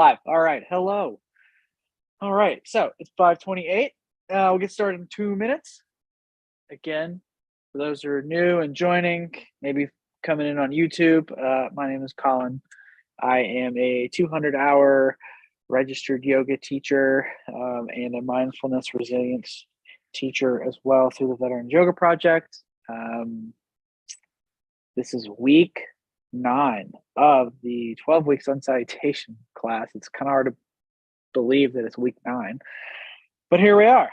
Live. All right. Hello. All right. So it's 5:28. We'll get started in 2 minutes. Again, for those who are new and joining, maybe coming in on YouTube, my name is Collin. I am a 200-hour registered yoga teacher and a mindfulness resilience teacher as well through the Veterans Yoga Project. This is week 9 of the 12-week Sun Salutation class. It's kind of hard to believe that it's week 9, but here we are.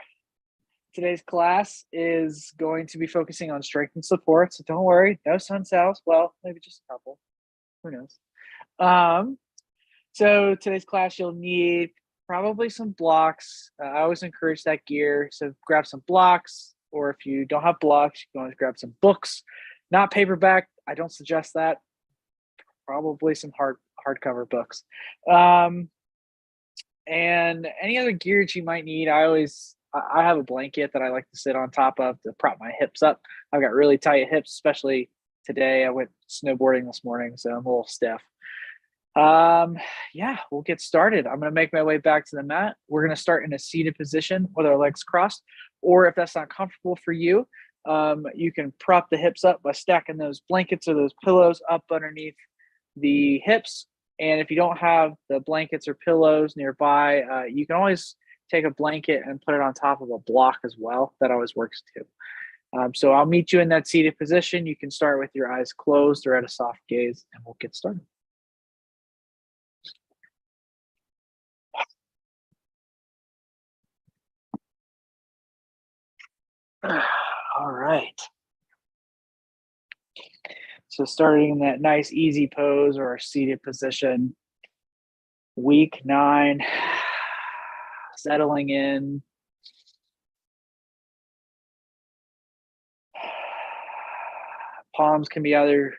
Today's class is going to be focusing on strength and support, so don't worry, no sun sals. Well, maybe just a couple. Who knows? So today's class, you'll need probably some blocks. I always encourage that gear, so grab some blocks, or if you don't have blocks, you can always grab some books. Not paperback. I don't suggest that. Probably some hardcover books. And any other gear that you might need, I have a blanket that I like to sit on top of to prop my hips up. I've got really tight hips, especially today. I went snowboarding this morning, so I'm a little stiff. Yeah, we'll get started. I'm going to make my way back to the mat. We're going to start in a seated position with our legs crossed, or if that's not comfortable for you, you can prop the hips up by stacking those blankets or those pillows up underneath the hips. And if you don't have the blankets or pillows nearby, you can always take a blanket and put it on top of a block as well. That always works too. So I'll meet you in that seated position. You can start with your eyes closed or at a soft gaze, and we'll get started. All right. So starting in that nice easy pose or seated position, week 9, settling in. Palms can be either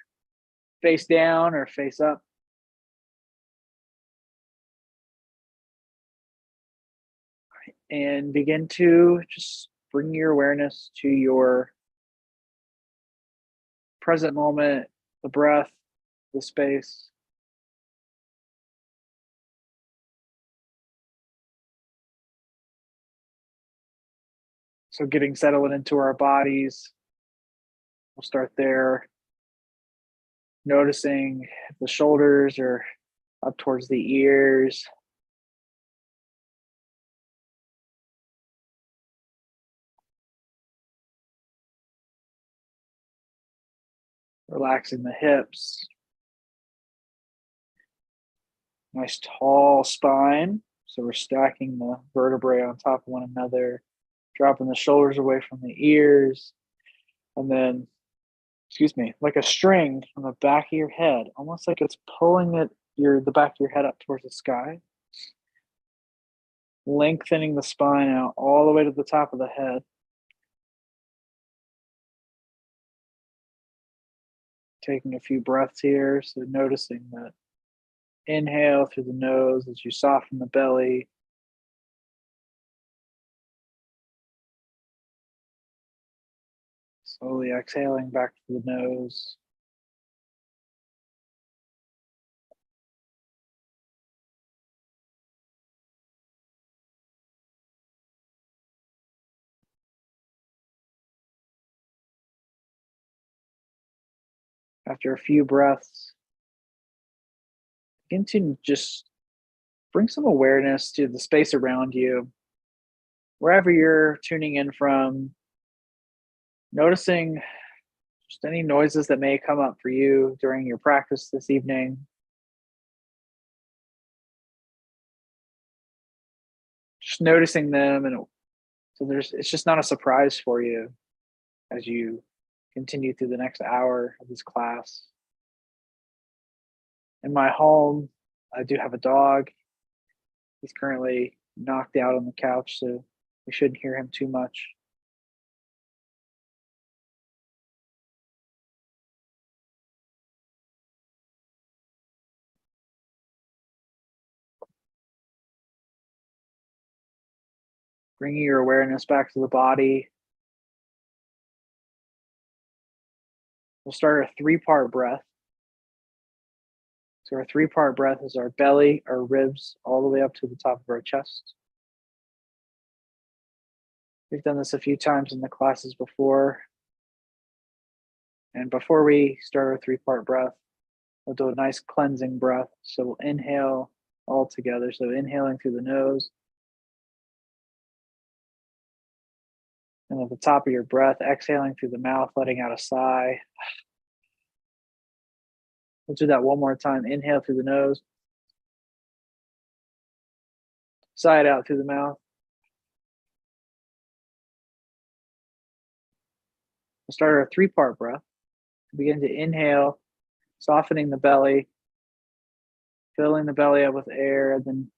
face down or face up. And begin to just bring your awareness to your present moment, the breath, the space. So getting settled into our bodies. We'll start there. Noticing if the shoulders are up towards the ears. Relaxing the hips. Nice tall spine. So we're stacking the vertebrae on top of one another, dropping the shoulders away from the ears. And then, like a string from the back of your head, almost like it's pulling the back of your head up towards the sky. Lengthening the spine out all the way to the top of the head. Taking a few breaths here, so noticing that inhale through the nose as you soften the belly. Slowly exhaling back through the nose. After a few breaths, begin to just bring some awareness to the space around you, wherever you're tuning in from, noticing just any noises that may come up for you during your practice this evening. Just noticing them, and so it's just not a surprise for you as you continue through the next hour of this class. In my home, I do have a dog. He's currently knocked out on the couch, so we shouldn't hear him too much. Bringing your awareness back to the body. We'll start a 3-part breath. So our 3-part breath is our belly, our ribs, all the way up to the top of our chest. We've done this a few times in the classes before. And before we start our 3-part breath, we'll do a nice cleansing breath. So we'll inhale all together. So inhaling through the nose. And at the top of your breath, exhaling through the mouth, letting out a sigh. We'll do that one more time. Inhale through the nose. Sigh it out through the mouth. We'll start our 3-part breath. Begin to inhale, softening the belly, filling the belly up with air, and then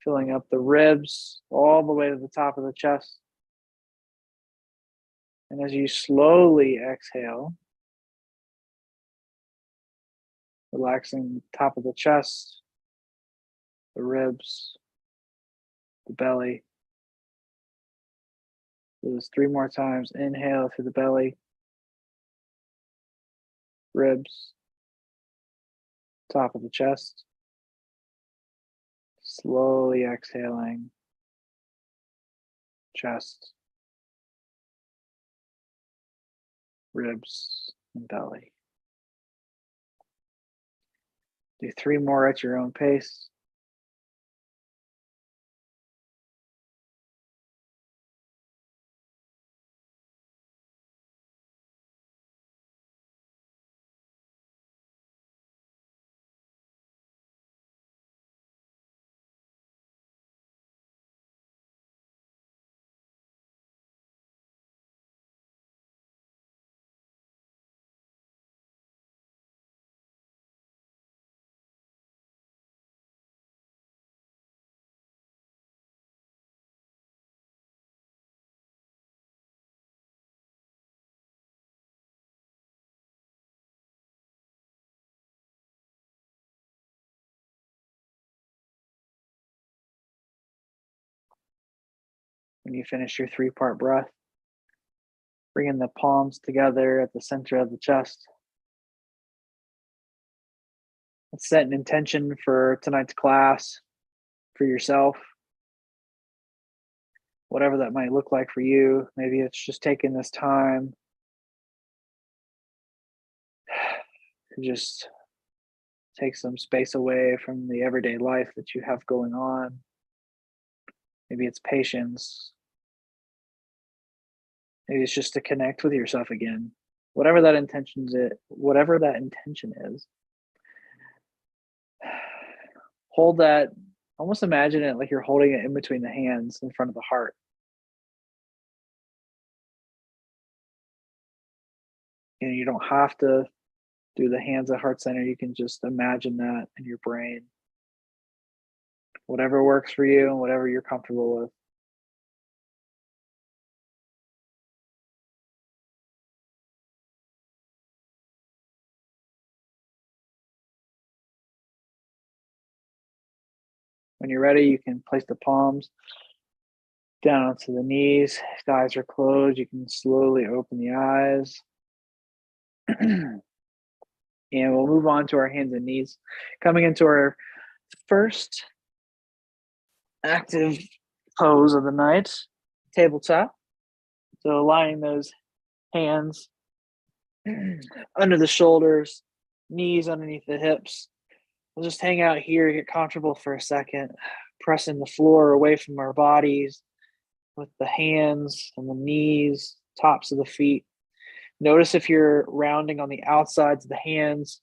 filling up the ribs all the way to the top of the chest. And as you slowly exhale, relaxing the top of the chest, the ribs, the belly. Do this 3 more times. Inhale through the belly, ribs, top of the chest. Slowly exhaling, chest, ribs, and belly. Do 3 more at your own pace. When you finish your 3-part breath, bringing the palms together at the center of the chest. Let's set an intention for tonight's class, for yourself, whatever that might look like for you. Maybe it's just taking this time to just take some space away from the everyday life that you have going on. Maybe it's patience. Maybe it's just to connect with yourself again. Whatever that intention is, hold that, almost imagine it like you're holding it in between the hands in front of the heart. And you don't have to do the hands at heart center. You can just imagine that in your brain. Whatever works for you and whatever you're comfortable with. When you're ready, you can place the palms down onto the knees. If the eyes are closed, you can slowly open the eyes. And we'll move on to our hands and knees. Coming into our first active pose of the night, tabletop. So aligning those hands under the shoulders, knees underneath the hips. We'll just hang out here, get comfortable for a second, pressing the floor away from our bodies with the hands and the knees, tops of the feet. Notice if you're rounding on the outsides of the hands.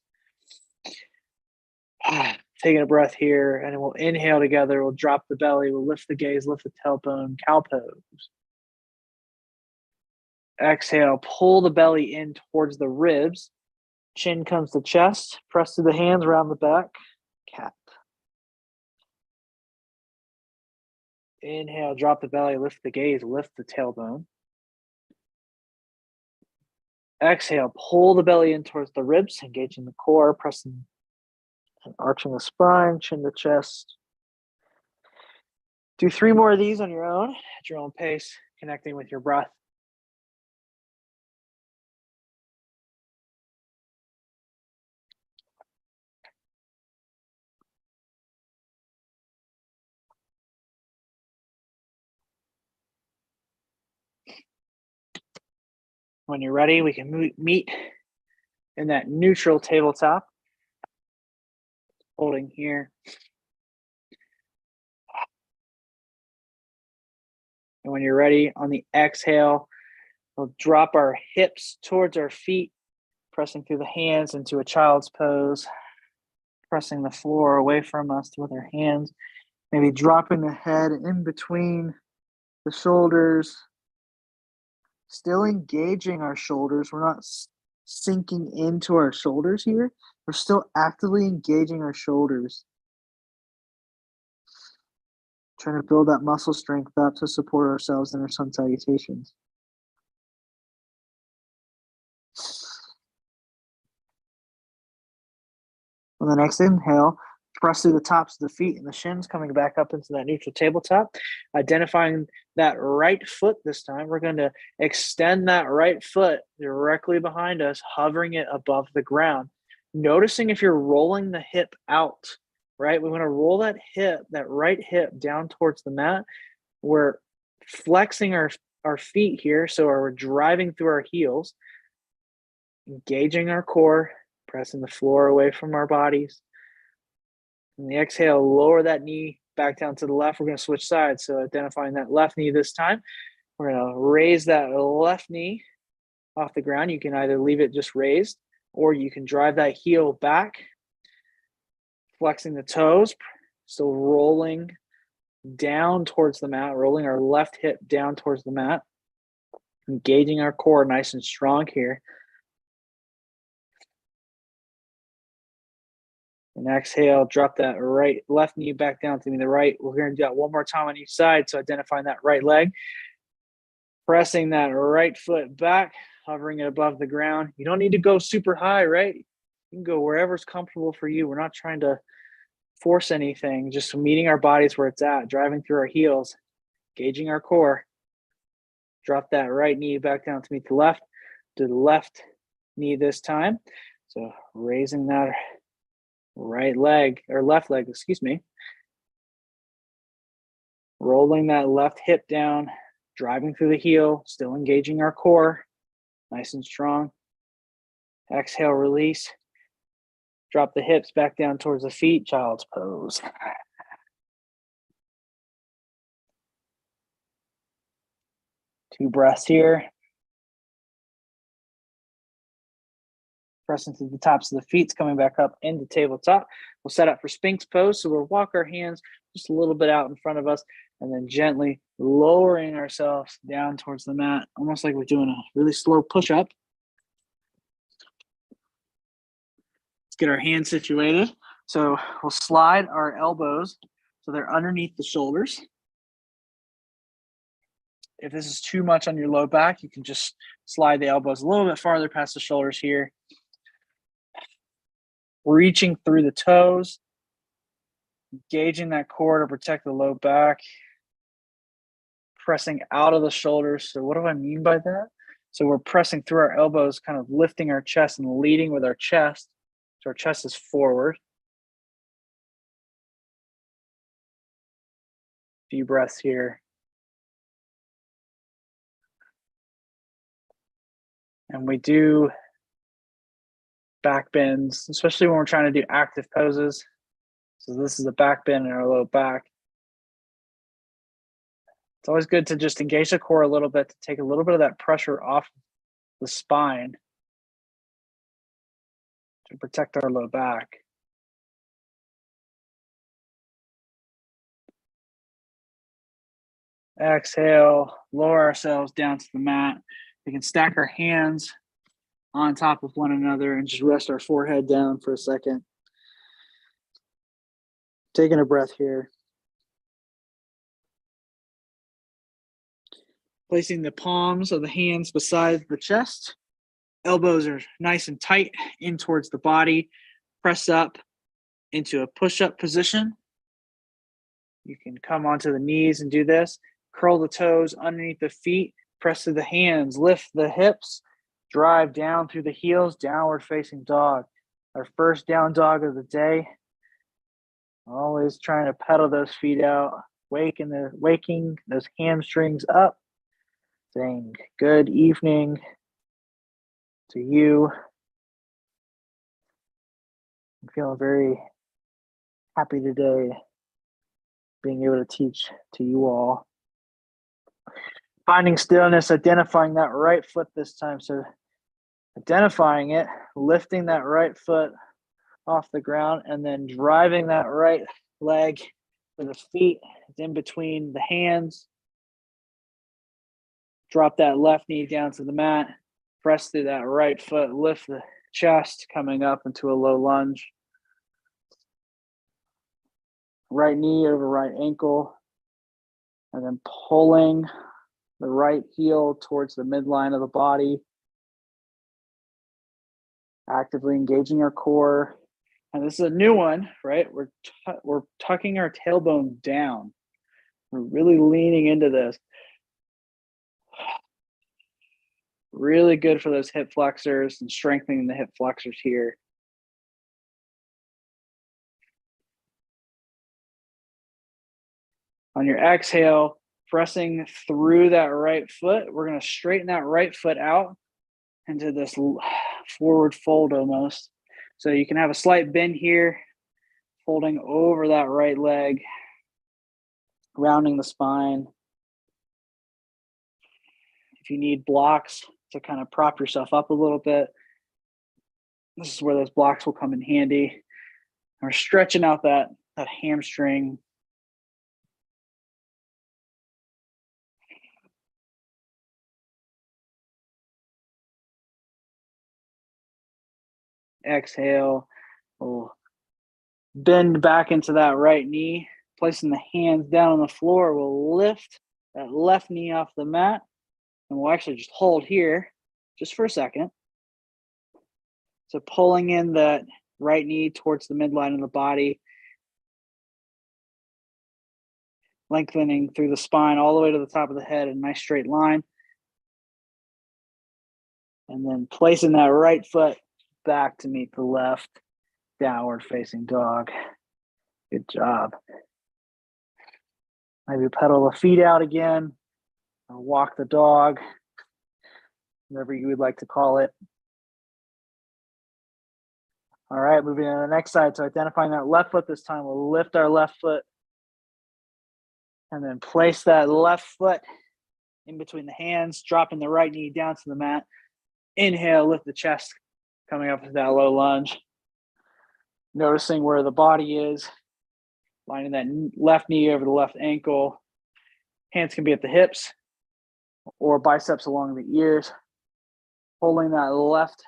Taking a breath here, and then we'll inhale together. We'll drop the belly. We'll lift the gaze, lift the tailbone, cow pose. Exhale, pull the belly in towards the ribs. Chin comes to chest. Press through the hands around the back. Cat. Inhale, drop the belly, lift the gaze, lift the tailbone. Exhale, pull the belly in towards the ribs, engaging the core, pressing and arching the spine, chin to chest. Do 3 more of these on your own, at your own pace, connecting with your breath. When you're ready, we can meet in that neutral tabletop. Holding here. And when you're ready, on the exhale, we'll drop our hips towards our feet, pressing through the hands into a child's pose, pressing the floor away from us with our hands, maybe dropping the head in between the shoulders, still engaging our shoulders. We're not sinking into our shoulders here. We're still actively engaging our shoulders. Trying to build that muscle strength up to support ourselves in our sun salutations. On the next inhale, press through the tops of the feet and the shins, coming back up into that neutral tabletop. Identifying that right foot this time, we're going to extend that right foot directly behind us, hovering it above the ground. Noticing if you're rolling the hip out, right? We want to roll that right hip down towards the mat. We're flexing our feet here, so we're driving through our heels, engaging our core, pressing the floor away from our bodies. And the exhale, lower that knee back down to the left. We're going to switch sides. So identifying that left knee this time, we're going to raise that left knee off the ground. You can either leave it just raised, or you can drive that heel back, flexing the toes, still rolling down towards the mat, rolling our left hip down towards the mat, engaging our core nice and strong here. And exhale, drop that left knee back down to the right. We're going to do that one more time on each side. So identifying that right leg, pressing that right foot back, hovering it above the ground. You don't need to go super high, right? You can go wherever's comfortable for you. We're not trying to force anything, just meeting our bodies where it's at, driving through our heels, engaging our core. Drop that right knee back down to meet the left. Do the left knee this time. So raising that left leg, rolling that left hip down, driving through the heel, still engaging our core, nice and strong. Exhale, release. Drop the hips back down towards the feet, child's pose. 2 breaths here. Pressing to the tops of the feet, coming back up into tabletop. We'll set up for Sphinx pose. So we'll walk our hands just a little bit out in front of us and then gently lowering ourselves down towards the mat, almost like we're doing a really slow push-up. Let's get our hands situated. So we'll slide our elbows so they're underneath the shoulders. If this is too much on your low back, you can just slide the elbows a little bit farther past the shoulders here. Reaching through the toes, engaging that core to protect the low back, pressing out of the shoulders. So what do I mean by that? So we're pressing through our elbows, kind of lifting our chest and leading with our chest. So our chest is forward. A few breaths here. And we do back bends, especially when we're trying to do active poses. So this is a back bend in our low back. It's always good to just engage the core a little bit to take a little bit of that pressure off the spine to protect our low back. Exhale, lower ourselves down to the mat. We can stack our hands on top of one another and just rest our forehead down for a second. Taking a breath here. Placing the palms of the hands beside the chest. Elbows are nice and tight in towards the body. Press up into a push-up position. You can come onto the knees and do this. Curl the toes underneath the feet. Press through the hands. Lift the hips. Drive down through the heels. Downward facing dog. Our first down dog of the day. Always trying to pedal those feet out. Waking those hamstrings up. Saying good evening to you. I'm feeling very happy today being able to teach to you all. Finding stillness, identifying that right foot this time. So identifying it, lifting that right foot off the ground, and then driving that right leg with the feet in between the hands. Drop that left knee down to the mat. Press through that right foot. Lift the chest, coming up into a low lunge. Right knee over right ankle. And then pulling the right heel towards the midline of the body. Actively engaging our core. And this is a new one, right? We're tucking our tailbone down. We're really leaning into this. Really good for those hip flexors and strengthening the hip flexors here. On your exhale, pressing through that right foot, we're going to straighten that right foot out into this forward fold almost. So you can have a slight bend here, folding over that right leg, rounding the spine. If you need blocks to kind of prop yourself up a little bit, this is where those blocks will come in handy. We're stretching out that hamstring. Exhale, we'll bend back into that right knee, placing the hands down on the floor. We'll lift that left knee off the mat, and we'll actually just hold here just for a second. So pulling in that right knee towards the midline of the body, lengthening through the spine all the way to the top of the head in a nice straight line. And then placing that right foot back to meet the left, downward facing dog. Good job. Maybe pedal the feet out again, or walk the dog, whatever you would like to call it. All right, moving to the next side. So identifying that left foot this time, we'll lift our left foot and then place that left foot in between the hands, dropping the right knee down to the mat. Inhale, lift the chest, coming up into that low lunge. Noticing where the body is, lining that left knee over the left ankle. Hands can be at the hips or biceps along the ears. Pulling that left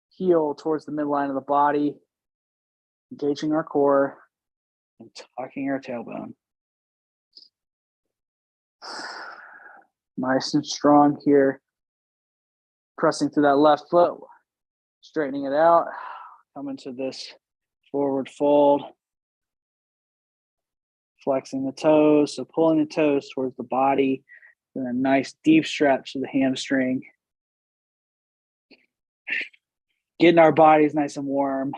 heel towards the midline of the body, engaging our core and tucking our tailbone. Nice and strong here. Pressing through that left foot, straightening it out, coming to this forward fold. Flexing the toes, so pulling the toes towards the body, and a nice deep stretch of the hamstring. Getting our bodies nice and warm.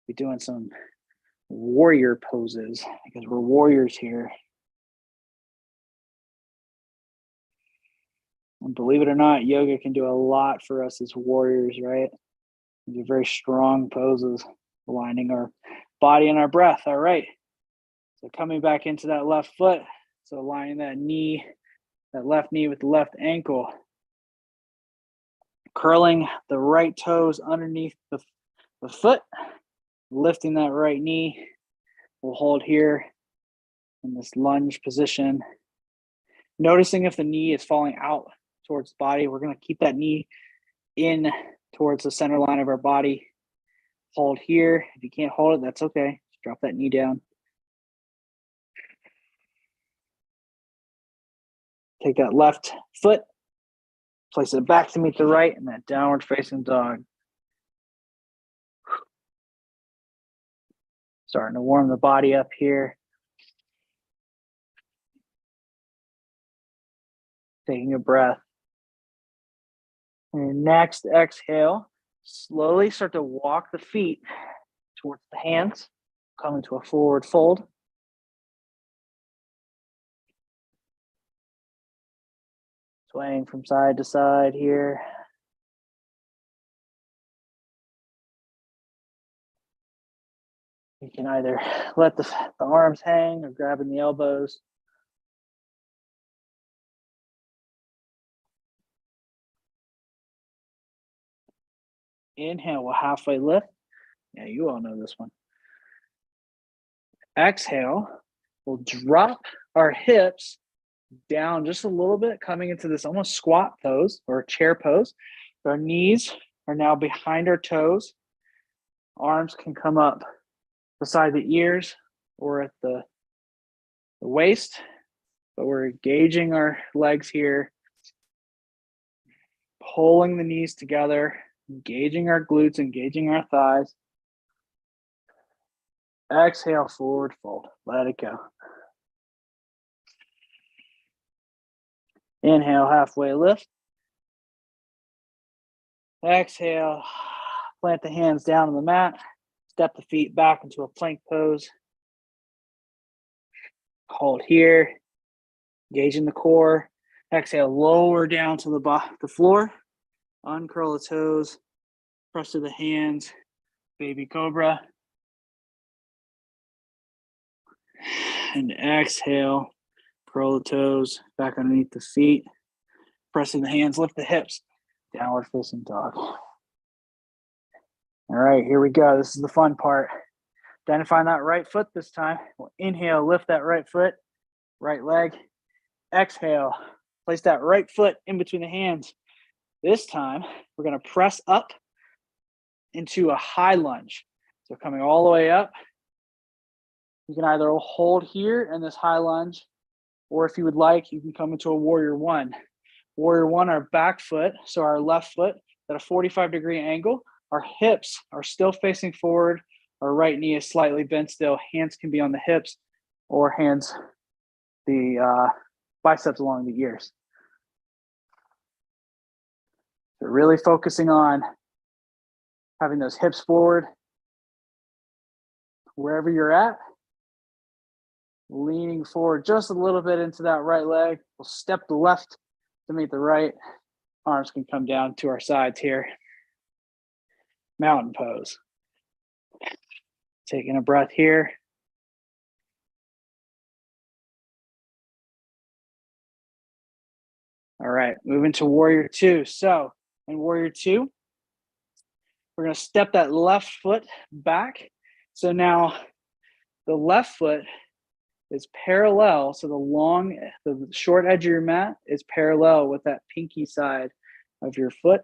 Be doing some warrior poses because we're warriors here. And believe it or not, yoga can do a lot for us as warriors, right? We do very strong poses, aligning our body and our breath. All right. So coming back into that left foot. So aligning that knee, that left knee with the left ankle. Curling the right toes underneath the foot. Lifting that right knee. We'll hold here in this lunge position. Noticing if the knee is falling out towards the body, we're going to keep that knee in towards the center line of our body. Hold here. If you can't hold it, that's okay. Just drop that knee down. Take that left foot, place it back to meet the right, and that downward facing dog. Starting to warm the body up here. Taking a breath. And your next exhale, slowly start to walk the feet towards the hands, coming to a forward fold. Swaying from side to side here. You can either let the arms hang or grabbing the elbows. Inhale, we'll halfway lift. Yeah, you all know this one. Exhale, we'll drop our hips down just a little bit, coming into this almost squat pose or chair pose. Our knees are now behind our toes. Arms can come up beside the ears or at the waist, but we're engaging our legs here, pulling the knees together, engaging our glutes, engaging our thighs. Exhale, forward fold. Let it go. Inhale, halfway lift. Exhale, plant the hands down on the mat. Step the feet back into a plank pose. Hold here, engaging the core. Exhale, lower down to the floor. Uncurl the toes. Press to the hands. Baby cobra. And exhale, curl the toes back underneath the feet. Pressing the hands, lift the hips. Downward facing dog. All right, here we go. This is the fun part. Identifying that right foot this time. We'll inhale, lift that right foot, right leg. Exhale, place that right foot in between the hands. This time, we're going to press up into a high lunge. So coming all the way up. You can either hold here in this high lunge, or if you would like, you can come into a warrior one. Warrior one, our back foot, so our left foot at a 45-degree angle. Our hips are still facing forward. Our right knee is slightly bent still. Hands can be on the hips or hands, the biceps along the ears. So really focusing on having those hips forward. Wherever you're at, leaning forward just a little bit into that right leg. We'll step the left to meet the right. Arms can come down to our sides here. Mountain pose. Taking a breath here. All right, moving to warrior two. So in warrior two, we're going to step that left foot back. So now the left foot is parallel. So the short edge of your mat is parallel with that pinky side of your foot,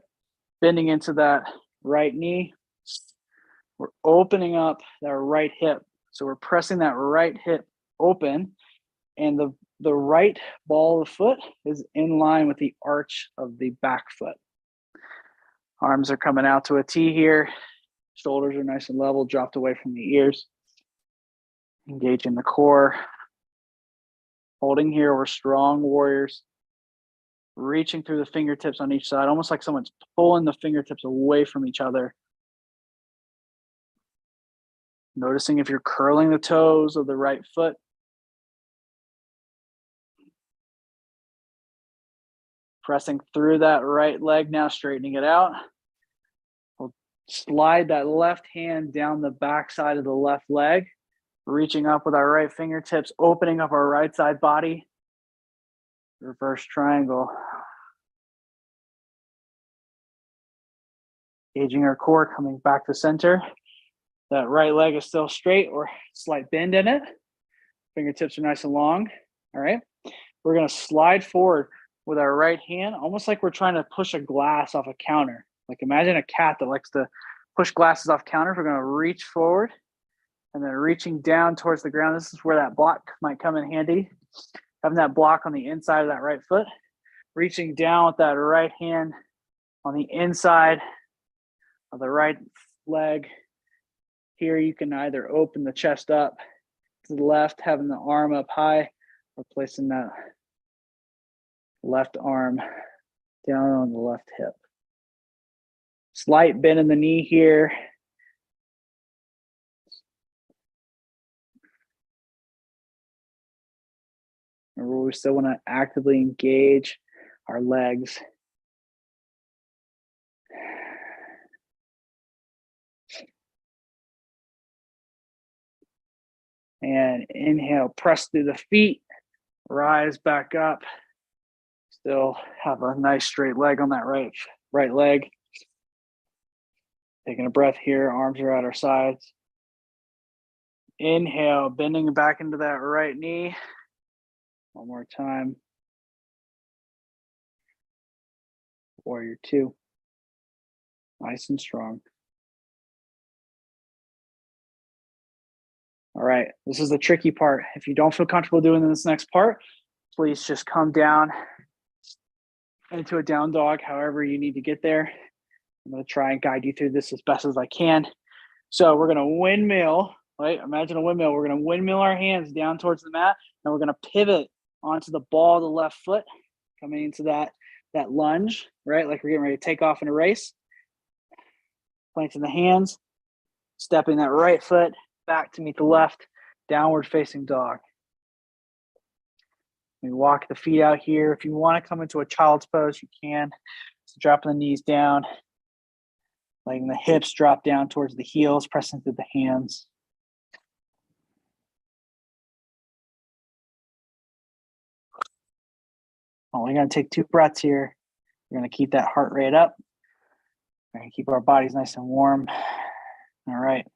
bending into that right knee. We're opening up that right hip. So we're pressing that right hip open, and the right ball of the foot is in line with the arch of the back foot. Arms are coming out to a T here. Shoulders are nice and level, dropped away from the ears. Engaging the core. Holding here, we're strong warriors. Reaching through the fingertips on each side, almost like someone's pulling the fingertips away from each other. Noticing if you're curling the toes of the right foot. Pressing through that right leg now, straightening it out. We'll slide that left hand down the back side of the left leg, reaching up with our right fingertips, opening up our right side body. Reverse triangle. Engaging our core, coming back to center. That right leg is still straight or slight bend in it. Fingertips are nice and long. All right. We're going to slide forward with our right hand, almost like we're trying to push a glass off a counter. Like imagine a cat that likes to push glasses off counters. We're going to reach forward and then reaching down towards the ground. This is where that block might come in handy. Having that block on the inside of that right foot. Reaching down with that right hand on the inside of the right leg. Here you can either open the chest up to the left, having the arm up high, or placing that left arm down on the left hip. Slight bend in the knee here. Remember, we still want to actively engage our legs. And inhale, press through the feet, rise back up. Still have a nice straight leg on that right leg. Taking a breath here, arms are at our sides. Inhale, bending back into that right knee. One more time. Warrior two. Nice and strong. All right, this is the tricky part. If you don't feel comfortable doing this next part, please just come down into a down dog, however you need to get there. I'm going to try and guide you through this as best as I can. So we're going to windmill, right? Imagine a windmill. We're going to windmill our hands down towards the mat, and we're going to pivot onto the ball of the left foot, coming into that lunge, right? Like we're getting ready to take off in a race. Planting the hands, stepping that right foot back to meet the left, downward facing dog. We walk the feet out here. If you want to come into a child's pose, you can. So dropping the knees down, letting the hips drop down towards the heels, pressing through the hands. We're going to take 2 breaths here. We're going to keep that heart rate up. We're going to keep our bodies nice and warm. All right.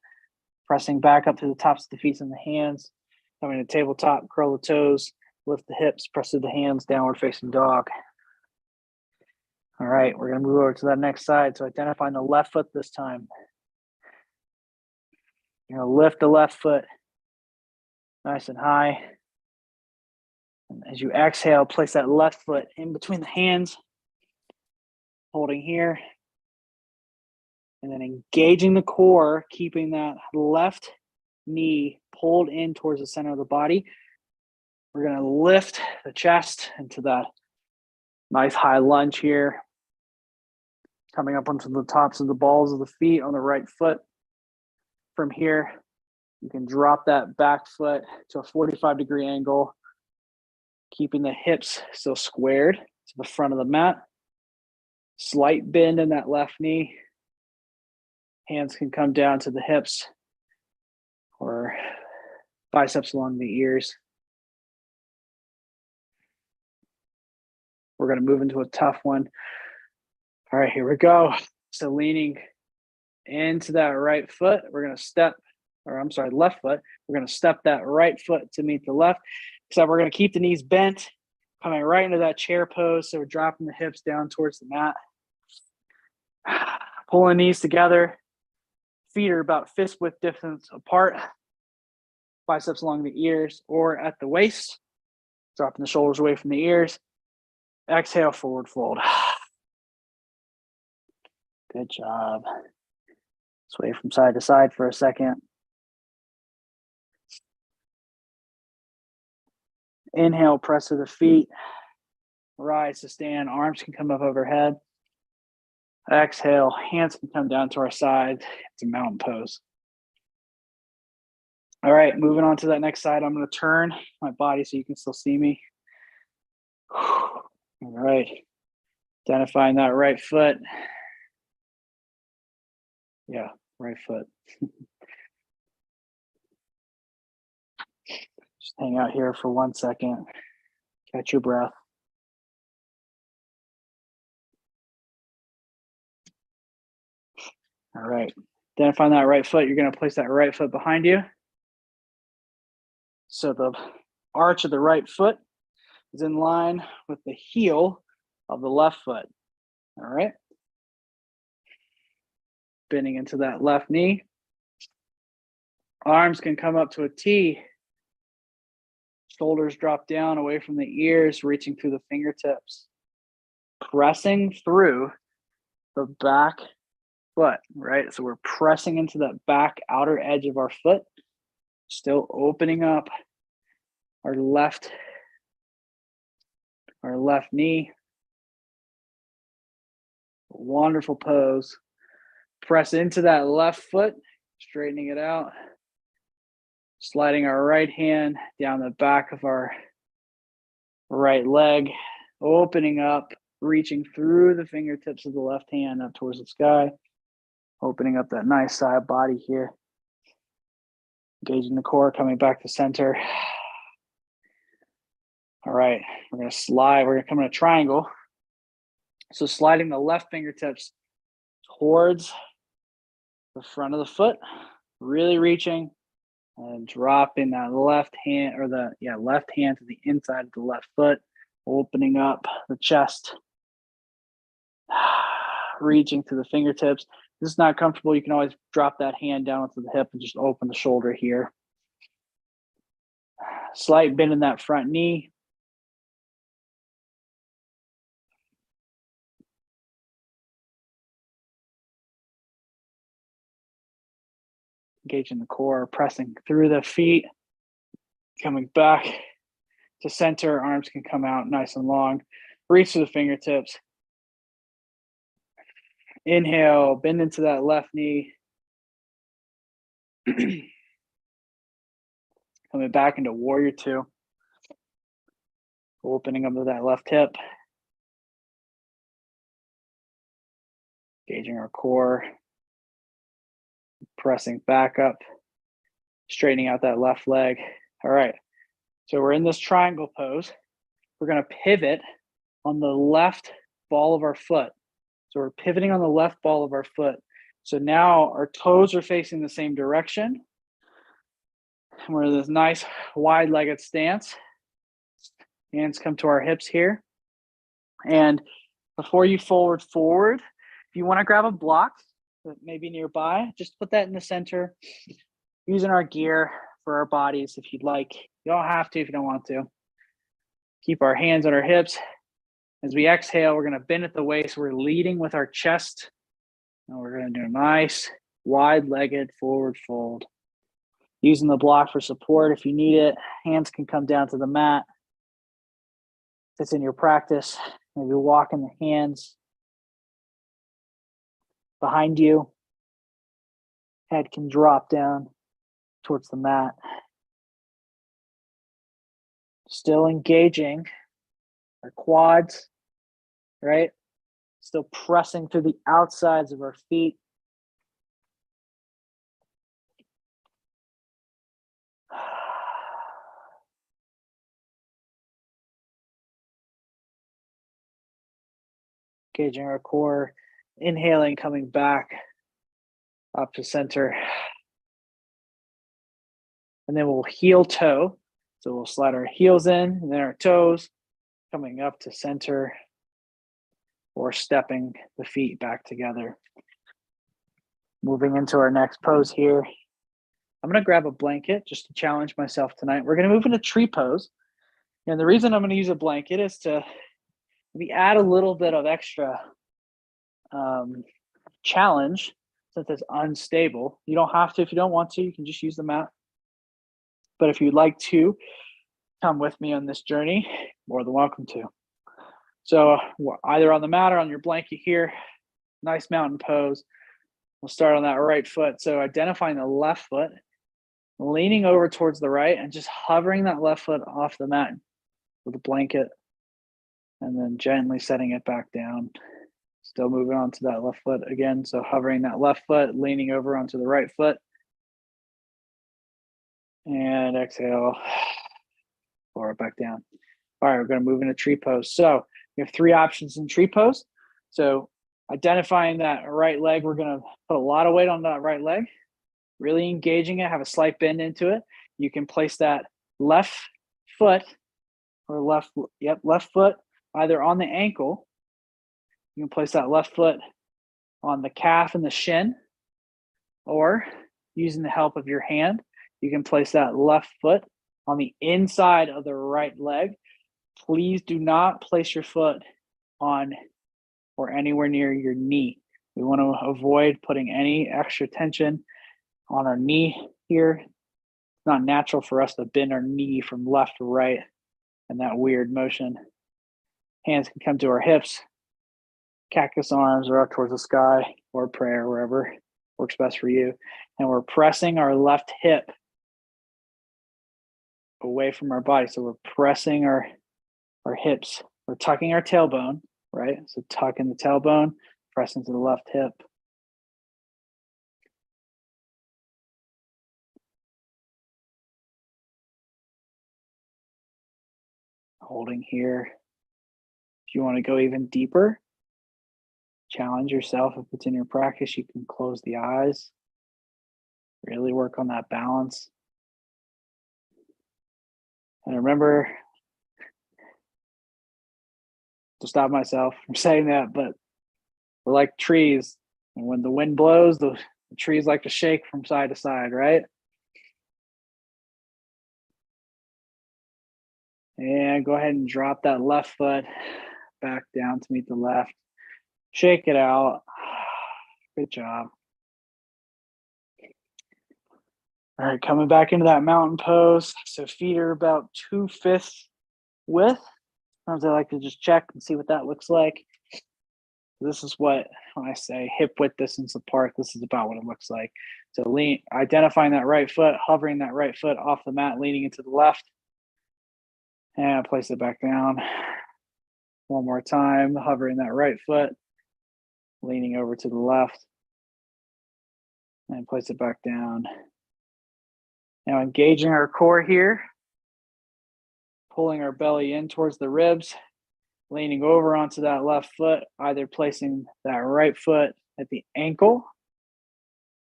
Pressing back up to the tops of the feet and the hands. Coming to tabletop, curl the toes, lift the hips, press through the hands, downward facing dog. All right, we're going to move over to that next side. So identifying the left foot this time. You're going to lift the left foot nice and high. And as you exhale, place that left foot in between the hands, holding here. And then engaging the core, keeping that left knee pulled in towards the center of the body. We're going to lift the chest into that nice high lunge here. Coming up onto the tops of the balls of the feet on the right foot. From here, you can drop that back foot to a 45-degree angle, keeping the hips still squared to the front of the mat. Slight bend in that left knee. Hands can come down to the hips or biceps along the ears. We're going to move into a tough one. All right, here we go. So leaning into that right foot, we're going to left foot. We're going to step that right foot to meet the left. So we're going to keep the knees bent, coming right into that chair pose. So we're dropping the hips down towards the mat. Pulling knees together. Feet are about fist width distance apart. Biceps along the ears or at the waist. Dropping the shoulders away from the ears. Exhale, forward fold. Good job. Sway from side to side for a second. Inhale, press to the feet. Rise to stand. Arms can come up overhead. Exhale, hands can come down to our sides. It's a mountain pose. All right, moving on to that next side. I'm going to turn my body so you can still see me. All right, identifying that right foot. Yeah, right foot. Just hang out here for 1 second. Catch your breath. All right, identifying that right foot. You're going to place that right foot behind you. So the arch of the right foot is in line with the heel of the left foot. All right. Bending into that left knee. Arms can come up to a T. Shoulders drop down away from the ears, reaching through the fingertips. Pressing through the back foot, right? So we're pressing into that back outer edge of our foot, still opening up our left knee. Wonderful pose. Press into that left foot, straightening it out. Sliding our right hand down the back of our right leg, opening up, reaching through the fingertips of the left hand up towards the sky, opening up that nice side body here. Engaging the core, coming back to center. All right, we're gonna slide, we're gonna come in a triangle. So sliding the left fingertips towards the front of the foot, really reaching and dropping that left hand, or the left hand to the inside of the left foot, opening up the chest, reaching to the fingertips. If this is not comfortable, you can always drop that hand down onto the hip and just open the shoulder here. Slight bend in that front knee. Engaging the core, pressing through the feet, coming back to center. Arms can come out nice and long. Reach to the fingertips. Inhale, bend into that left knee. Coming back into warrior two. Opening up to that left hip. Engaging our core. Pressing back up. Straightening out that left leg. All right. So we're in this triangle pose. We're going to pivot on the left ball of our foot. So we're pivoting on the left ball of our foot. So now our toes are facing the same direction. And we're in this nice wide-legged stance. Hands come to our hips here. And before you forward, if you want to grab a block that may be nearby, just put that in the center. Using our gear for our bodies if you'd like. You don't have to if you don't want to. Keep our hands on our hips. As we exhale, we're going to bend at the waist. We're leading with our chest. And we're going to do a nice wide-legged forward fold. Using the block for support if you need it. Hands can come down to the mat. If it's in your practice, maybe walking the hands behind you. Head can drop down towards the mat. Still engaging our quads, right? Still pressing through the outsides of our feet. Engaging our core, inhaling, coming back up to center. And then we'll heel toe. So we'll slide our heels in and then our toes coming up to center or stepping the feet back together. Moving into our next pose here. I'm going to grab a blanket just to challenge myself tonight. We're going to move into tree pose. And the reason I'm going to use a blanket is to maybe add a little bit of extra challenge since it's unstable. You don't have to if you don't want to. You can just use the mat. But if you'd like to come with me on this journey, more than welcome to. So either on the mat or on your blanket here, nice mountain pose. We'll start on that right foot. So identifying the left foot, leaning over towards the right and just hovering that left foot off the mat with a blanket and then gently setting it back down. Still moving on to that left foot again. So hovering that left foot, leaning over onto the right foot. And exhale, lower it back down. All right, we're going to move into tree pose. So we have three options in tree pose. So identifying that right leg, we're going to put a lot of weight on that right leg, really engaging it, have a slight bend into it. You can place that left foot or left foot either on the ankle. You can place that left foot on the calf and the shin, or using the help of your hand, you can place that left foot on the inside of the right leg. Please do not place your foot on or anywhere near your knee. We want to avoid putting any extra tension on our knee here. It's not natural for us to bend our knee from left to right in that weird motion. Hands can come to our hips, cactus arms or up towards the sky, or prayer, wherever works best for you. And we're pressing our left hip away from our body. So we're pressing our hips. We're tucking our tailbone, right? So tuck in the tailbone, press into the left hip. Holding here. If you want to go even deeper, challenge yourself. If it's in your practice, you can close the eyes. Really work on that balance. And remember to stop myself from saying that, but we're like trees. And when the wind blows, the trees like to shake from side to side, right? And go ahead and drop that left foot back down to meet the left. Shake it out. Good job. All right, coming back into that mountain pose. So feet are about 2/5 width. Sometimes I like to just check and see what that looks like. This is what, when I say hip width distance apart, this is about what it looks like. So identifying that right foot, hovering that right foot off the mat, leaning into the left. And place it back down. One more time, hovering that right foot, leaning over to the left. And place it back down. Now engaging our core here, pulling our belly in towards the ribs, leaning over onto that left foot, either placing that right foot at the ankle,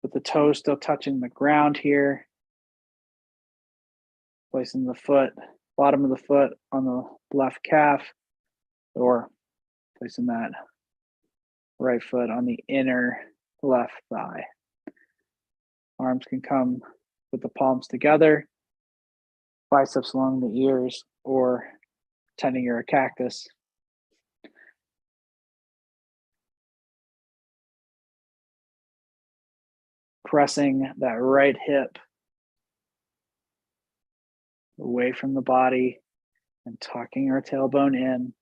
with the toes still touching the ground here, placing the foot, bottom of the foot on the left calf, or placing that right foot on the inner left thigh. Arms can come with the palms together, biceps along the ears, or pretending you're a cactus. Pressing that right hip away from the body and tucking our tailbone in.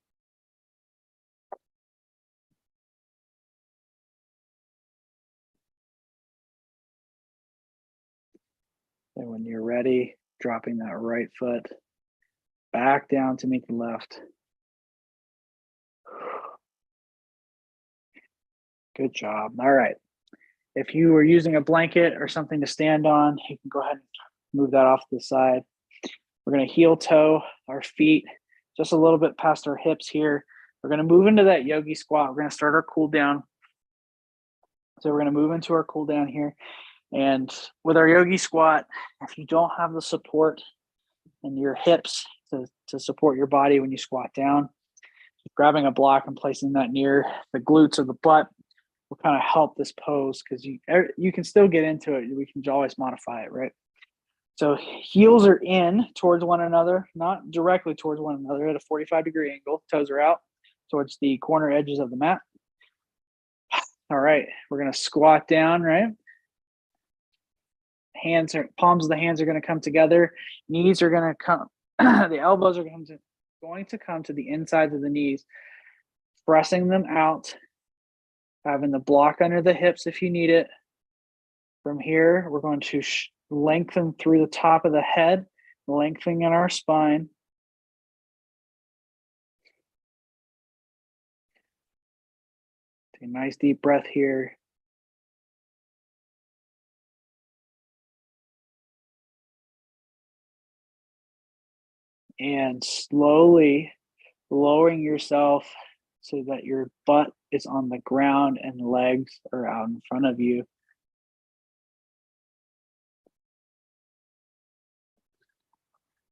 And when you're ready, dropping that right foot back down to meet the left. Good job. All right. If you were using a blanket or something to stand on, you can go ahead and move that off to the side. We're going to heel toe our feet just a little bit past our hips here. We're going to move into that yogi squat. We're going to start our cool down. So we're going to move into our cool down here. And with our yogi squat, if you don't have the support in your hips to support your body when you squat down, grabbing a block and placing that near the glutes or the butt will kind of help this pose, because you can still get into it. We can always modify it, right? So heels are in towards one another, not directly towards one another, at a 45-degree angle. Toes are out towards the corner edges of the mat. All right, we're going to squat down, right? Palms of the hands are going to come together. Knees are going to come, the elbows are going to come to the insides of the knees, pressing them out, having the block under the hips if you need it. From here, we're going to lengthen through the top of the head, lengthening in our spine. Take a nice deep breath here. And slowly lowering yourself so that your butt is on the ground and legs are out in front of you.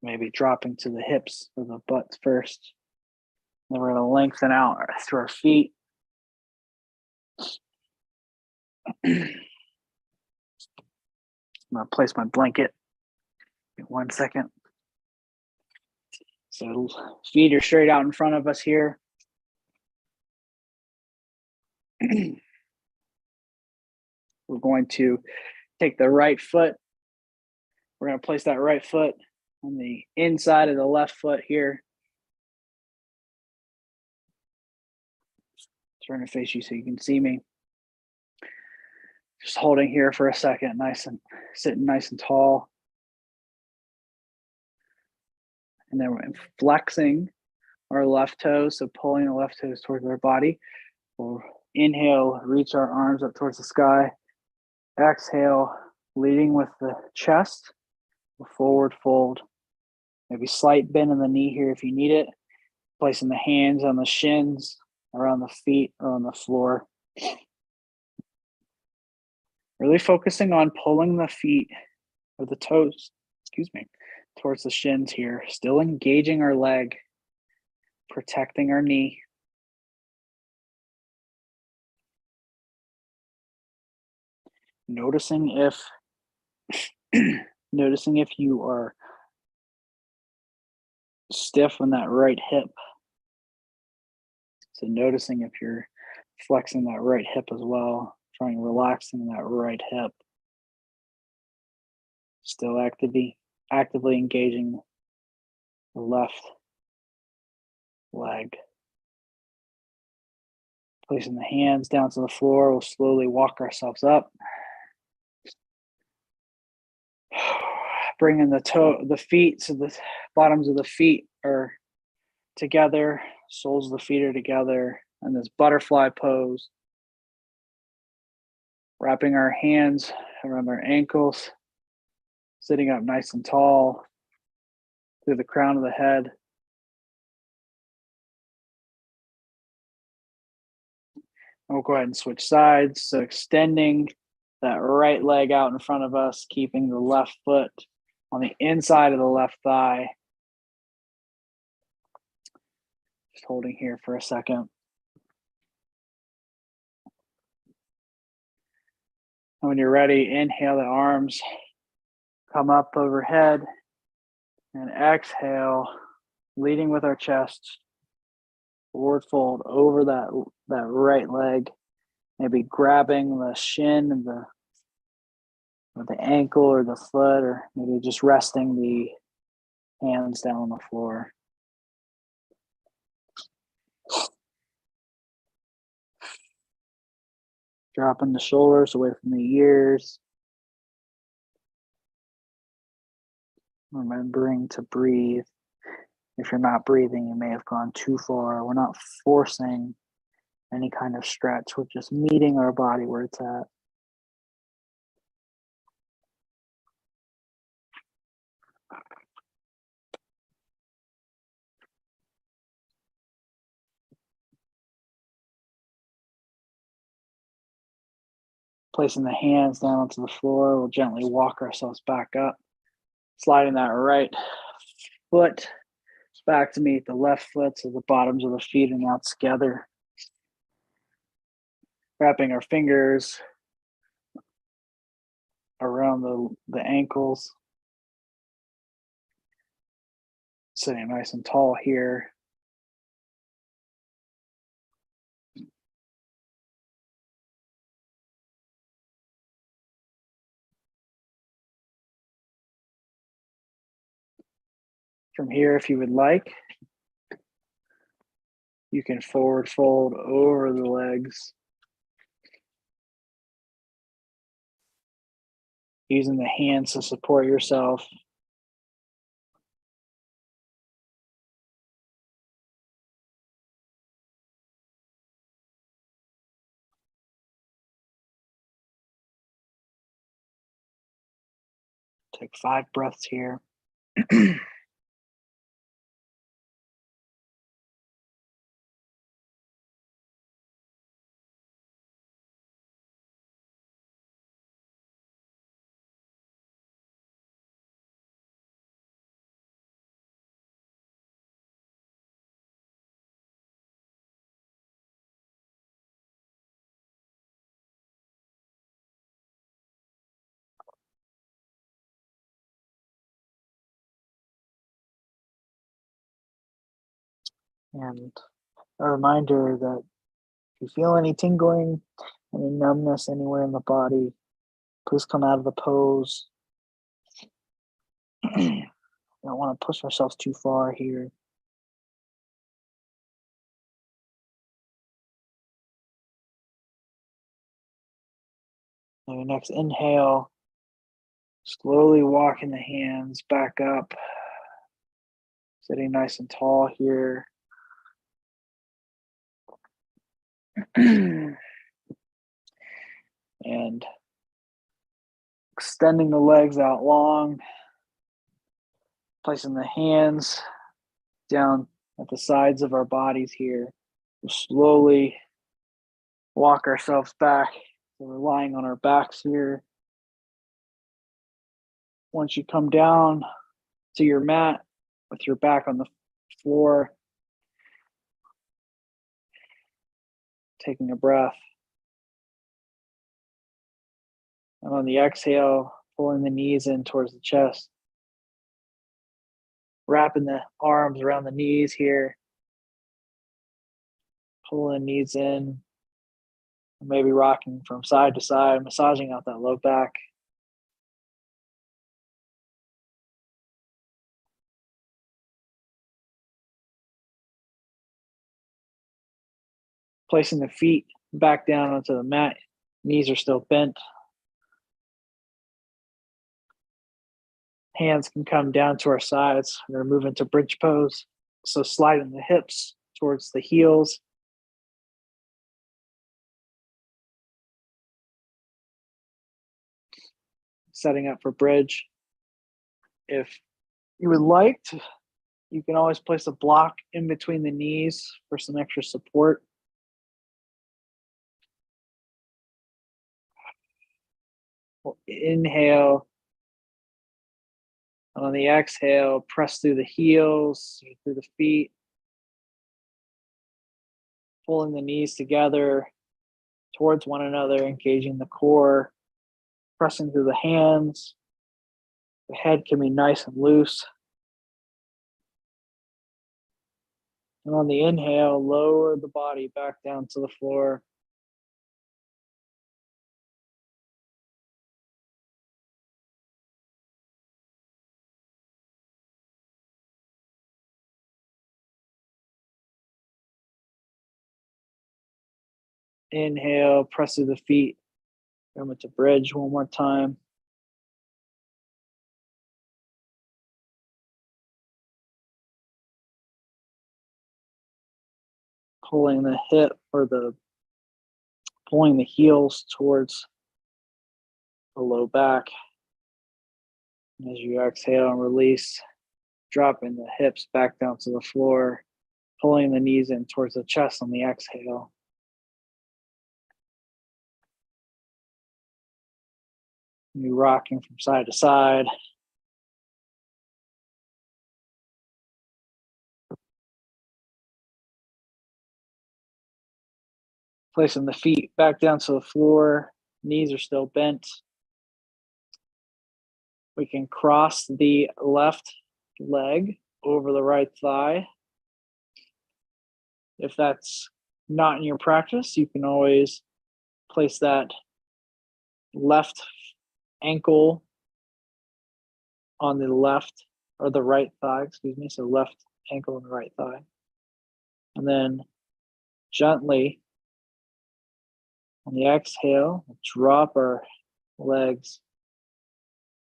Maybe dropping to the hips or the butt first. Then we're going to lengthen out through our feet. I'm going to place my blanket. In 1 second. So feet are straight out in front of us here. We're going to take the right foot. We're going to place that right foot on the inside of the left foot here. Turn to face you so you can see me. Just holding here for a second, sitting nice and tall. And then we're flexing our left toes, so pulling the left toes towards our body. We'll inhale, reach our arms up towards the sky. Exhale, leading with the chest, forward fold. Maybe slight bend in the knee here if you need it. Placing the hands on the shins, around the feet, or on the floor. Really focusing on pulling the feet or the toes, towards the shins here. Still engaging our leg, protecting our knee. Noticing if you are stiff on that right hip. So noticing if you're flexing that right hip as well, trying relaxing that right hip. Still actively engaging the left leg. Placing the hands down to the floor, we'll slowly walk ourselves up. Bringing the feet, so the bottoms of the feet are together, soles of the feet are together, and this butterfly pose. Wrapping our hands around our ankles, sitting up nice and tall through the crown of the head. And we'll go ahead and switch sides. So extending that right leg out in front of us, keeping the left foot on the inside of the left thigh. Just holding here for a second. And when you're ready, inhale the arms, come up overhead, and exhale, leading with our chest, forward fold over that right leg, maybe grabbing the shin and the ankle or the foot, or maybe just resting the hands down on the floor. Dropping the shoulders away from the ears. Remembering to breathe. If you're not breathing, you may have gone too far. We're not forcing any kind of stretch. We're just meeting our body where it's at. Placing the hands down onto the floor, we'll gently walk ourselves back up. Sliding that right foot back to meet the left foot, so the bottoms of the feet are now together. Wrapping our fingers around the ankles. Sitting nice and tall here. From here, if you would like, you can forward fold over the legs, using the hands to support yourself. Take 5 breaths here. And a reminder that if you feel any tingling, any numbness anywhere in the body, please come out of the pose. Don't want to push ourselves too far here. On your next inhale, slowly walking the hands back up, sitting nice and tall here. And extending the legs out long. Placing the hands down at the sides of our bodies here. We'll slowly walk ourselves back. So we're lying on our backs here. Once you come down to your mat with your back on the floor, taking a breath. And on the exhale, pulling the knees in towards the chest. Wrapping the arms around the knees here. Pulling the knees in. Maybe rocking from side to side, massaging out that low back. Placing the feet back down onto the mat. Knees are still bent. Hands can come down to our sides. We're going to move into bridge pose. So sliding the hips towards the heels. Setting up for bridge. If you would like to, you can always place a block in between the knees for some extra support. We'll inhale. And on the exhale, press through the heels, through the feet. Pulling the knees together towards one another, engaging the core. Pressing through the hands. The head can be nice and loose. And on the inhale, lower the body back down to the floor. Inhale, press through the feet. Come into bridge one more time. Pulling the hip or pulling the heels towards the low back. And as you exhale and release, dropping the hips back down to the floor, pulling the knees in towards the chest on the exhale. You rocking from side to side. Placing the feet back down to the floor. Knees are still bent. We can cross the left leg over the right thigh. If that's not in your practice, you can always place that left ankle on the left or the right thigh, so left ankle on the right thigh. And then gently on the exhale, drop our legs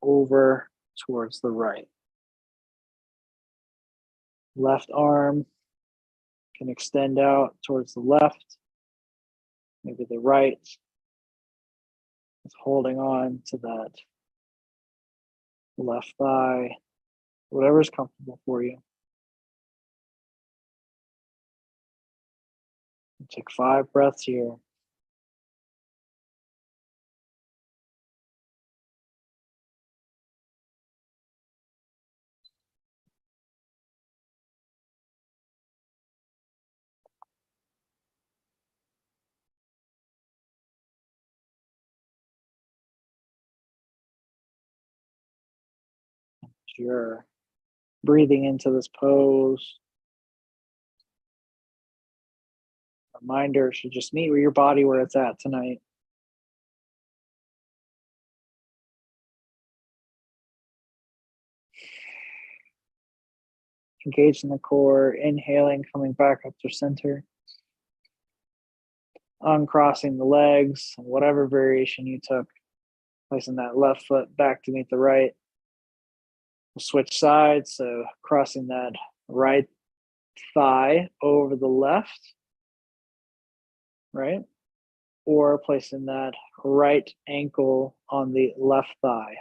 over towards the right. Left arm can extend out towards the left, maybe the right. It's holding on to that left thigh, whatever is comfortable for you. Take 5 breaths here. You're breathing into this pose. Reminder should just meet with your body where it's at tonight. Engage in the core, inhaling, coming back up to center. Uncrossing the legs, whatever variation you took. Placing that left foot back to meet the right. We'll switch sides, so crossing that right thigh over the left, right? Or placing that right ankle on the left thigh.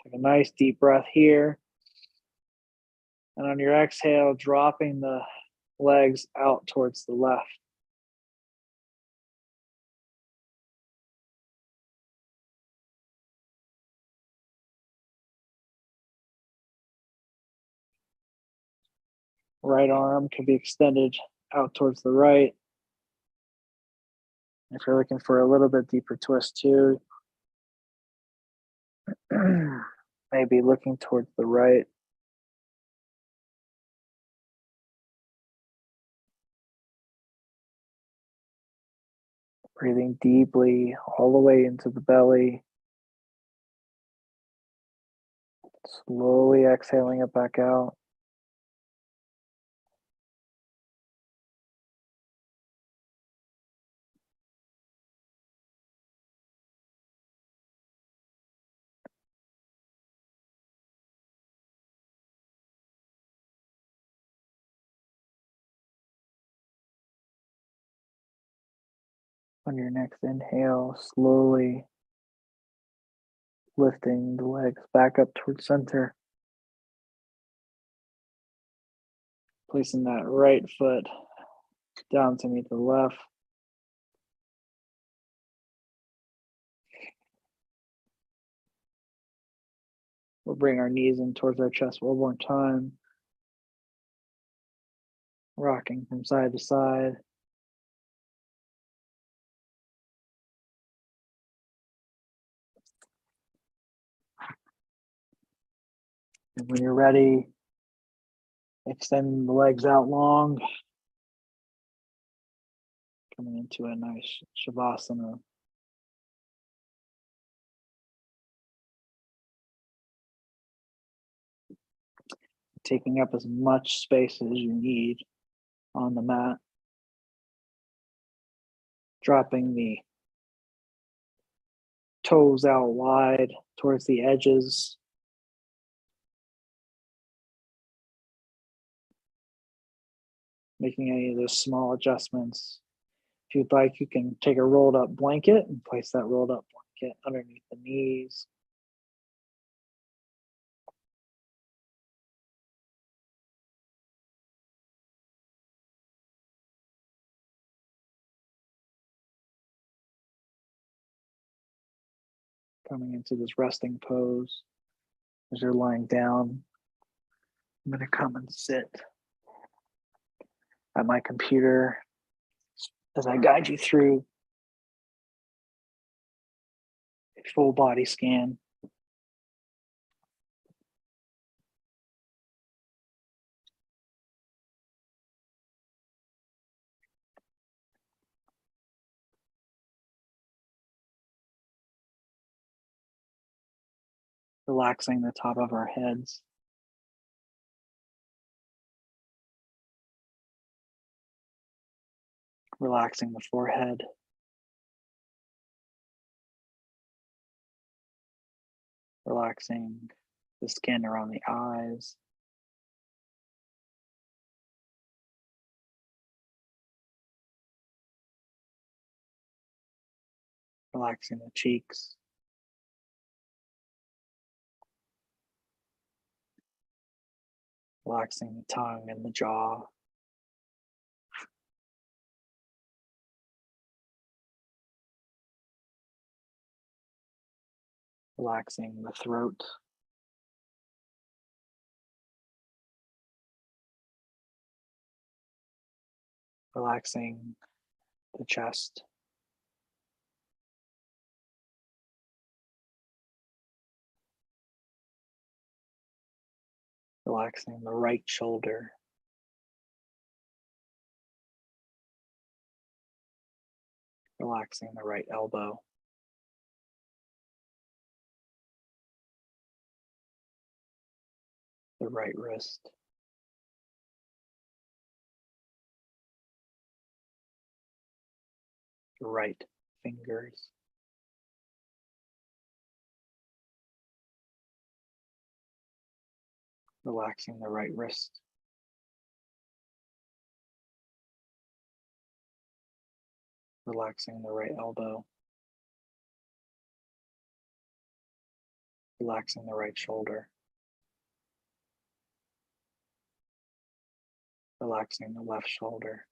Take a nice deep breath here. And on your exhale, dropping the legs out towards the left. Right arm can be extended out towards the right. If you're looking for a little bit deeper twist too, maybe looking towards the right. Breathing deeply all the way into the belly. Slowly exhaling it back out. On your next inhale, slowly lifting the legs back up towards center. Placing that right foot down to meet the left. We'll bring our knees in towards our chest one more time. Rocking from side to side. And when you're ready, extend the legs out long. Coming into a nice Shavasana. Taking up as much space as you need on the mat. Dropping the toes out wide towards the edges. Making any of those small adjustments. If you'd like, you can take a rolled up blanket and place that rolled up blanket underneath the knees. Coming into this resting pose. As you're lying down, I'm going to come and sit at my computer as I guide you through a full body scan. Relaxing the top of our heads. Relaxing the forehead. Relaxing the skin around the eyes. Relaxing the cheeks. Relaxing the tongue and the jaw. Relaxing the throat. Relaxing the chest. Relaxing the right shoulder. Relaxing the right elbow. The right wrist. The right fingers. Relaxing the right wrist. Relaxing the right elbow. Relaxing the right shoulder. Relaxing the left shoulder.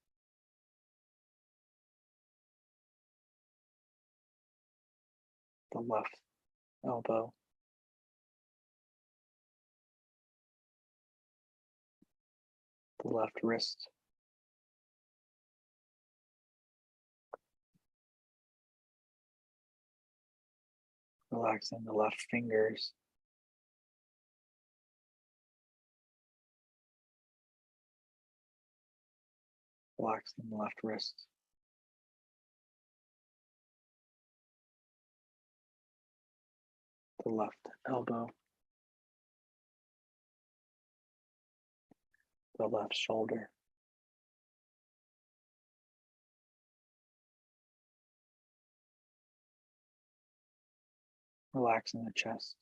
The left elbow. The left wrist. Relaxing the left fingers. Relaxing the left wrist. The left elbow. The left shoulder. Relaxing the chest.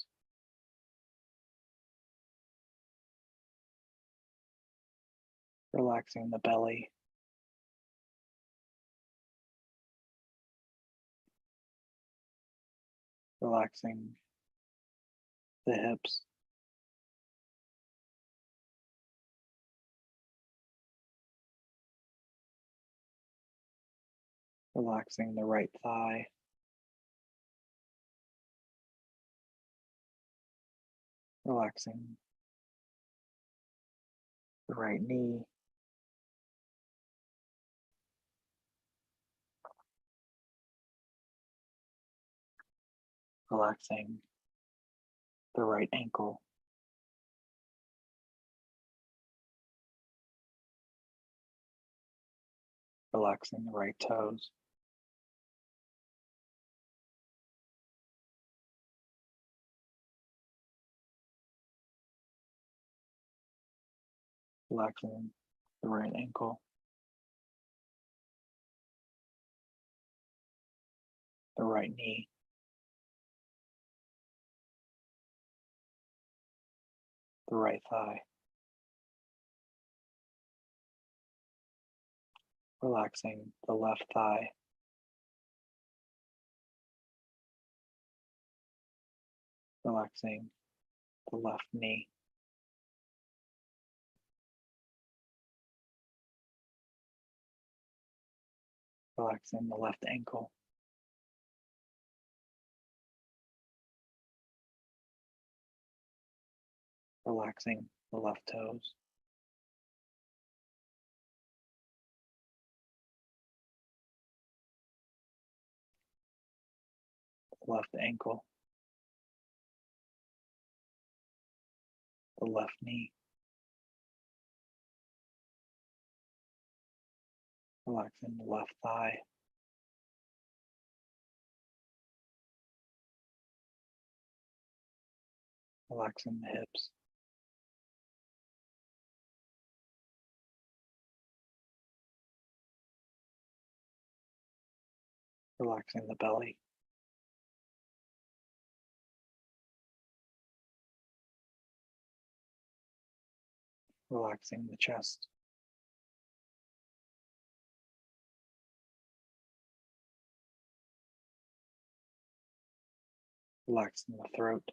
Relaxing the belly. Relaxing the hips. Relaxing the right thigh. Relaxing the right knee. Relaxing the right ankle. Relaxing the right toes. Relaxing the right ankle. The right knee. The right thigh. Relaxing the left thigh. Relaxing the left knee. Relaxing the left ankle. Relaxing the left toes. The left ankle. The left knee. Relaxing the left thigh. Relaxing the hips. Relaxing the belly. Relaxing the chest. Relaxing the throat.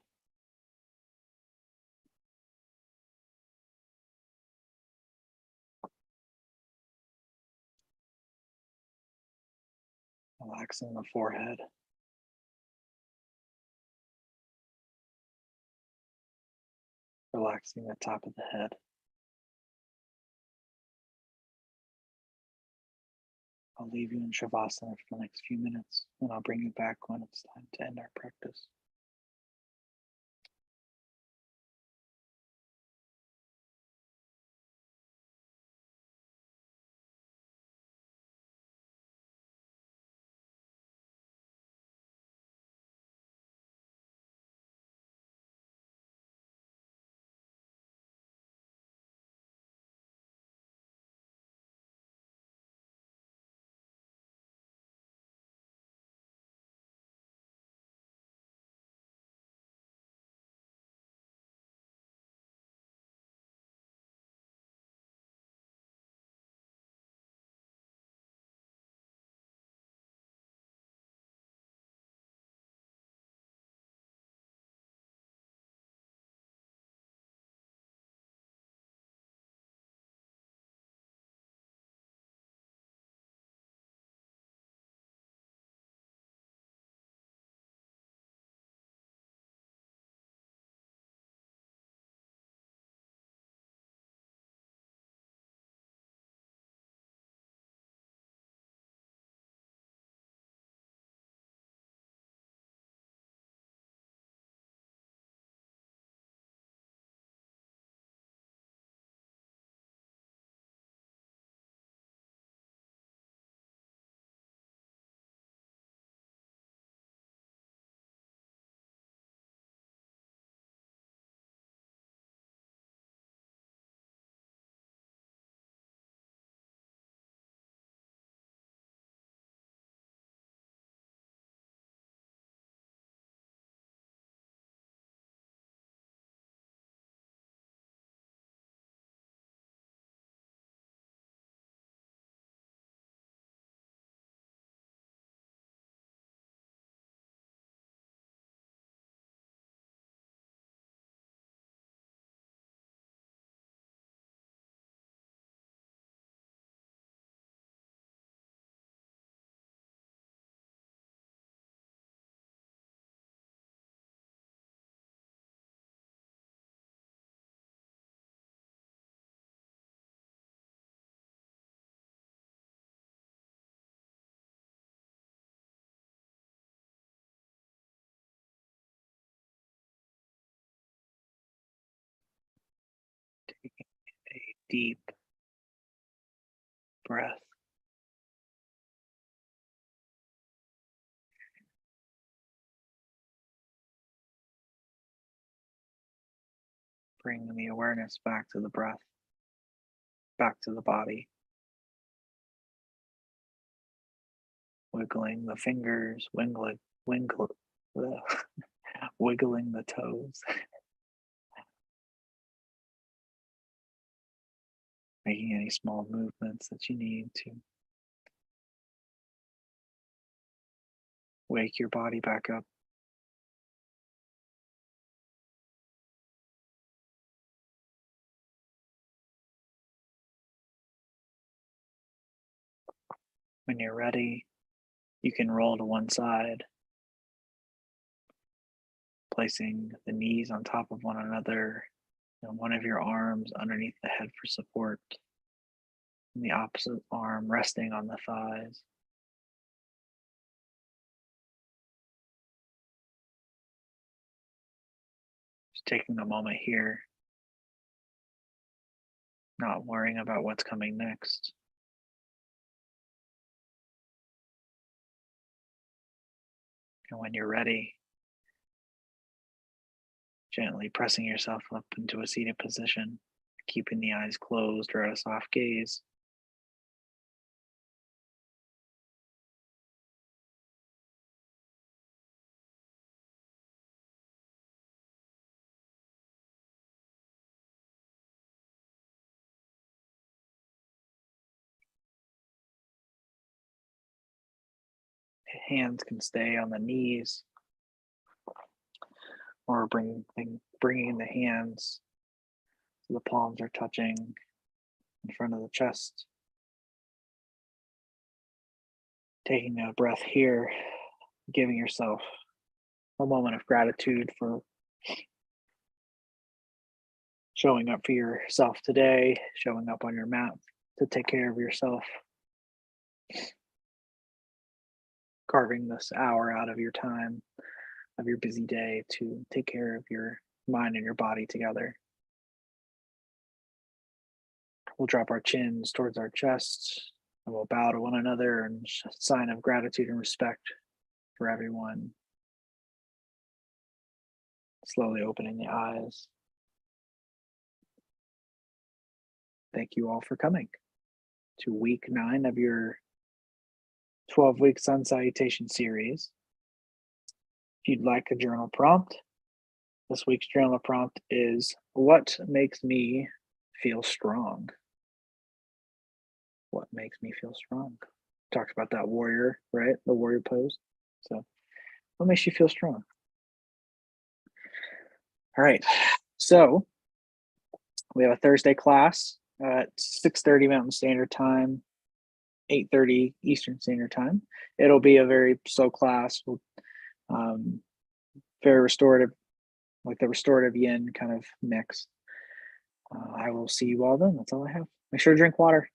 Relaxing the forehead. Relaxing the top of the head. I'll leave you in Shavasana for the next few minutes, and I'll bring you back when it's time to end our practice. deep breath. Bring the awareness back to the breath, back to the body. Wiggling the fingers, wiggling the toes. Making any small movements that you need to wake your body back up. When you're ready, you can roll to one side, placing the knees on top of one another and one of your arms underneath the head for support, and the opposite arm resting on the thighs. Just taking a moment here, not worrying about what's coming next. And when you're ready, gently pressing yourself up into a seated position, keeping the eyes closed or at a soft gaze. Hands can stay on the knees, or bringing the hands so the palms are touching in front of the chest. Taking a breath here, giving yourself a moment of gratitude for showing up for yourself today, showing up on your mat to take care of yourself, carving this hour out of your time, of your busy day to take care of your mind and your body together. We'll drop our chins towards our chests and we'll bow to one another in a sign of gratitude and respect for everyone. Slowly opening the eyes. Thank you all for coming to week 9 of your 12-week Sun Salutation series. If you'd like a journal prompt, this week's journal prompt is, what makes me feel strong? What makes me feel strong? Talked about that warrior, right? The warrior pose. So what makes you feel strong? All right. So we have a Thursday class at 6:30 Mountain Standard Time, 8:30 Eastern Standard Time. It'll be a very slow class, very restorative, like the restorative yin kind of mix. I will see you all then. That's all I have. Make sure to drink water.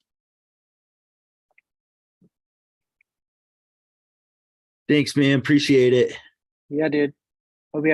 Thanks, man. Appreciate it. Yeah, dude. Hope you have a